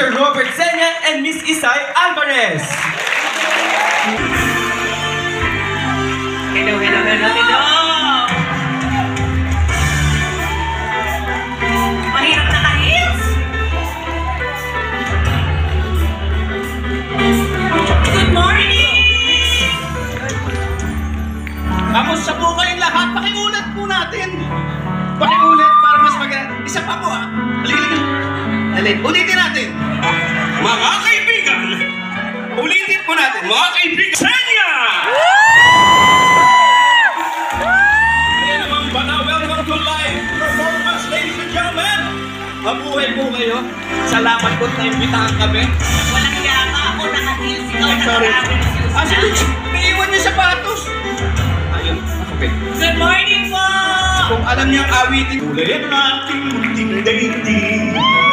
Mr. Robert Senya and Miss Isay Alvarez. Hello. Mahirap na kahils. Good morning! Kamusta po kayong lahat? Pakiulit po natin. Pakiulit para mas maganda. Isa pa po Halika. Ulitin natin. Mga kaibigan! Ulitin po natin. Mga kaibigan! Senya! Kaya naman ba na welcome to live performance, ladies and gentlemen! Mabuhay po kayo. Salamat po na imbitahan kami. Walang yaka ako, nakahils ikaw na Sorry. karami. Sige, naiwan niyo sapatos. Ayun, okay. Good morning po! Kung alam niyo ang awitin, kulay ang ating munting daigdig.